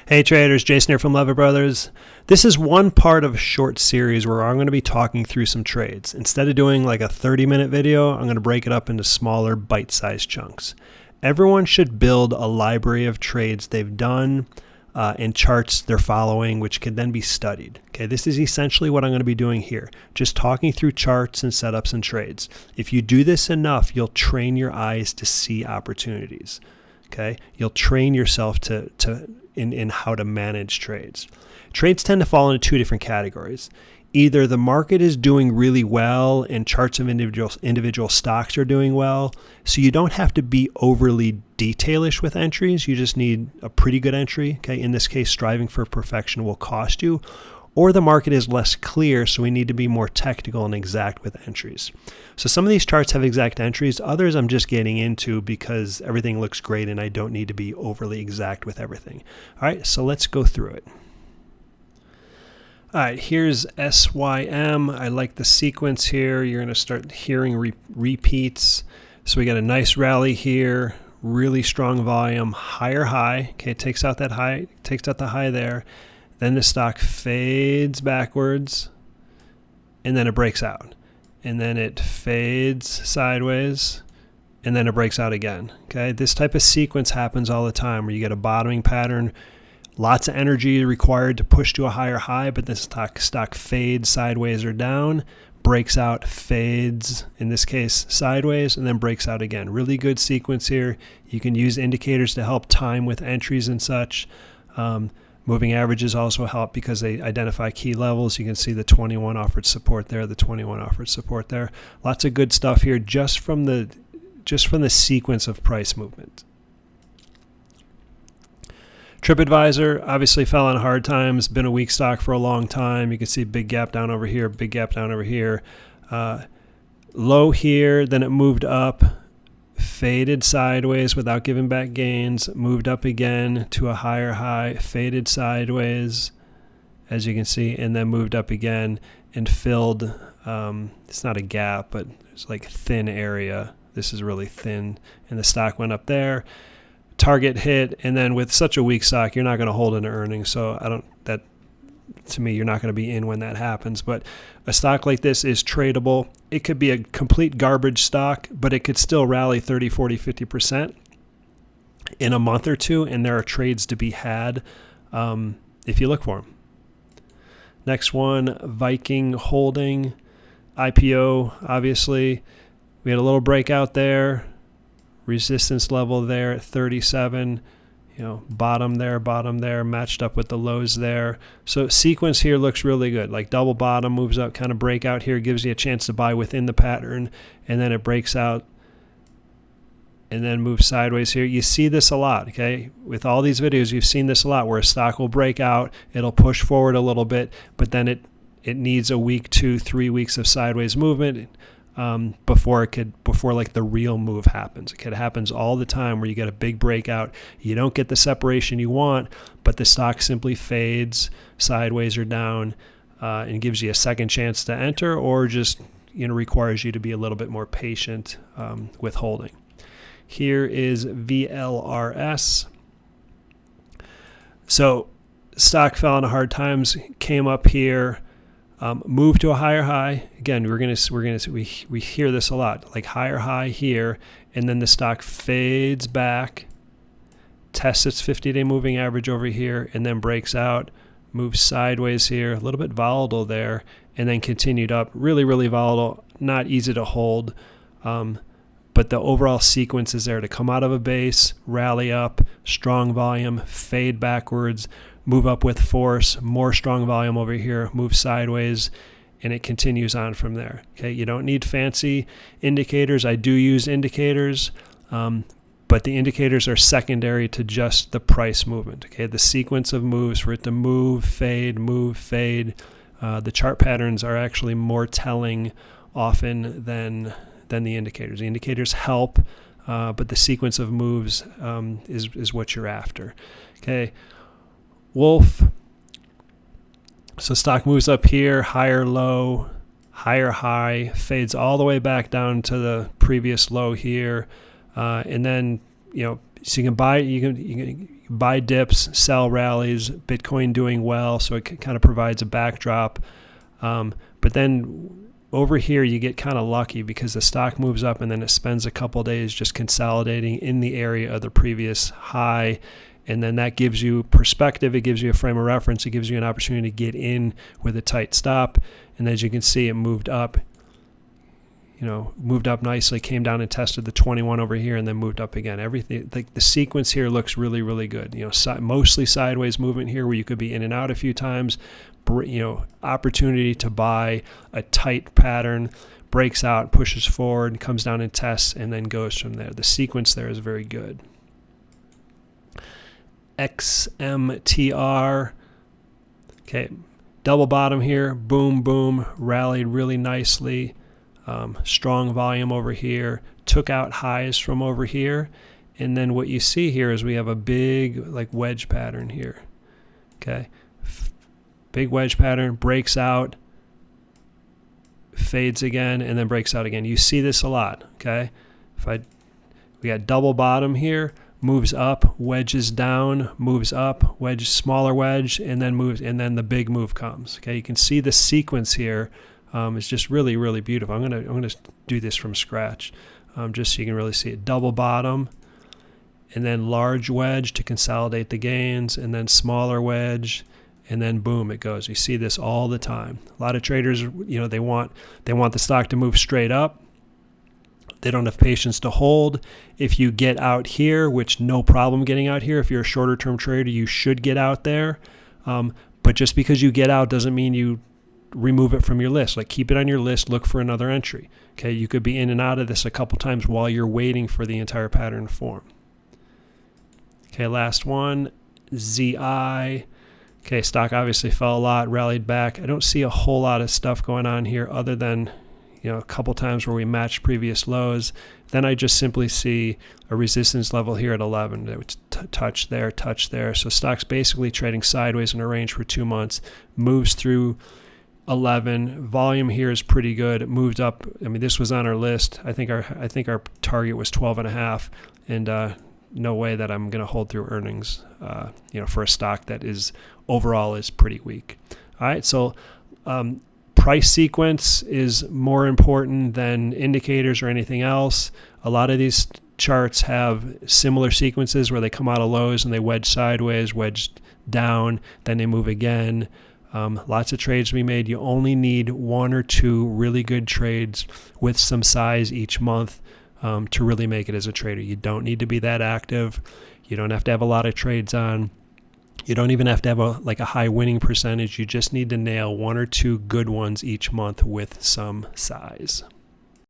Hey traders, Jason here from Levitt Brothers. This is one part of a short series where I'm going to be talking through some trades. Instead of doing like a 30-minute video, I'm going to break it up into smaller bite-sized chunks. Everyone should build a library of trades they've done and charts they're following, which can then be studied. Okay, this is essentially what I'm going to be doing here, just talking through charts and setups and trades. If you do this enough, you'll train your eyes to see opportunities. Okay, you'll train yourself in how to manage trades. Trades tend to fall into two different categories. Either the market is doing really well and charts of individual stocks are doing well, so you don't have to be overly detailish with entries. You just need a pretty good entry. Okay, in this case, striving for perfection will cost you. Or the market is less clear, so we need to be more technical and exact with entries. So some of these charts have exact entries. Others I'm just getting into because everything looks great and I don't need to be overly exact with everything. All right, so let's go through it. All right, here's SYM. I like the sequence here. You're going to start hearing repeats. So we got a nice rally here, really strong volume, higher high. Okay, it takes out that high, takes out the high there. Then the stock fades backwards, and then it breaks out. And then it fades sideways, and then it breaks out again. Okay, this type of sequence happens all the time where you get a bottoming pattern, lots of energy required to push to a higher high, but the stock fades sideways or down, breaks out, fades, in this case sideways, and then breaks out again. Really good sequence here. You can use indicators to help time with entries and such. Moving averages also help because they identify key levels. You can see the 21 offered support there, the 21 offered support there. Lots of good stuff here just from the sequence of price movement. TripAdvisor obviously fell on hard times, been a weak stock for a long time. You can see big gap down over here, big gap down over here. Low here, then it moved up, faded sideways without giving back gains, moved up again to a higher high, faded sideways, as you can see, and then moved up again and filled, it's not a gap, but it's like thin area. This is really thin, and the stock went up there. Target hit, and then with such a weak stock, you're not going to hold into earnings, so to me, you're not going to be in when that happens. But a stock like this is tradable. It could be a complete garbage stock, but it could still rally 30, 40, 50% in a month or two, and there are trades to be had if you look for them. Next one, Viking Holding, IPO, obviously. We had a little breakout there, resistance level there at 37. Bottom there, matched up with the lows there. So sequence here looks really good. Like double bottom, moves up, kind of breakout here, gives you a chance to buy within the pattern, and then it breaks out and then moves sideways here. You see this a lot, okay? With all these videos, you've seen this a lot where a stock will break out, it'll push forward a little bit, but then it needs a week, 2, 3 weeks of sideways movement before like the real move happens. It happens all the time where you get a big breakout, you don't get the separation you want, but the stock simply fades sideways or down and gives you a second chance to enter, or just requires you to be a little bit more patient with holding. Here is VLRS. So stock fell into hard times, came up here, move to a higher high. Again, we hear this a lot, like higher high here, and then the stock fades back, tests its 50-day moving average over here, and then breaks out, moves sideways here, a little bit volatile there, and then continued up. Really, really volatile, not easy to hold, but the overall sequence is there to come out of a base, rally up, strong volume, fade backwards, move up with force, more strong volume over here, move sideways, and it continues on from there. Okay, you don't need fancy indicators. I do use indicators, but the indicators are secondary to just the price movement. Okay, the sequence of moves for it to move, fade, the chart patterns are actually more telling often than the indicators. The indicators help, but the sequence of moves is what you're after. Okay. WULF, so stock moves up here, higher low, higher high, fades all the way back down to the previous low here, and then So you can buy dips, sell rallies, Bitcoin doing well, so it kind of provides a backdrop. But then over here you get kind of lucky because the stock moves up and then it spends a couple days just consolidating in the area of the previous high. And then that gives you perspective. It gives you a frame of reference. It gives you an opportunity to get in with a tight stop. And as you can see, it moved up. Moved up nicely, came down and tested the 21 over here, and then moved up again. Everything, the sequence here looks really, really good. Mostly sideways movement here, where you could be in and out a few times. Opportunity to buy a tight pattern, breaks out, pushes forward, comes down and tests, and then goes from there. The sequence there is very good. XMTR. Okay, double bottom here, boom, boom, rallied really nicely. Strong volume over here, took out highs from over here, and then what you see here is we have a big wedge pattern here. Okay, big wedge pattern, breaks out, fades again, and then breaks out again. You see this a lot. Okay, we got double bottom here, moves up, wedges down, moves up, wedge, smaller wedge, and then moves, and then the big move comes. Okay, you can see the sequence here. It's just really, really beautiful. I'm gonna do this from scratch, just so you can really see it. Double bottom, and then large wedge to consolidate the gains, and then smaller wedge, and then boom, it goes. You see this all the time. A lot of traders, they want the stock to move straight up. They don't have patience to hold. If you get out here, which no problem getting out here. If you're a shorter term trader, you should get out there. But just because you get out doesn't mean you remove it from your list. Keep it on your list, look for another entry. Okay, you could be in and out of this a couple times while you're waiting for the entire pattern to form. Okay, last one, ZI. Okay, stock obviously fell a lot, rallied back. I don't see a whole lot of stuff going on here other than a couple times where we matched previous lows. Then I just simply see a resistance level here at 11. It's touch there, touch there. So stock's basically trading sideways in a range for 2 months, moves through 11. Volume here is pretty good. It moved up. I mean, this was on our list. I think our target was 12.5, and no way that I'm going to hold through earnings. For a stock that overall is pretty weak. All right, so price sequence is more important than indicators or anything else. A lot of these charts have similar sequences where they come out of lows and they wedge sideways, wedge down, then they move again. Lots of trades to be made. You only need 1 or 2 really good trades with some size each month to really make it as a trader. You don't need to be that active. You don't have to have a lot of trades on. You don't even have to have a high winning percentage. You just need to nail 1 or 2 good ones each month with some size.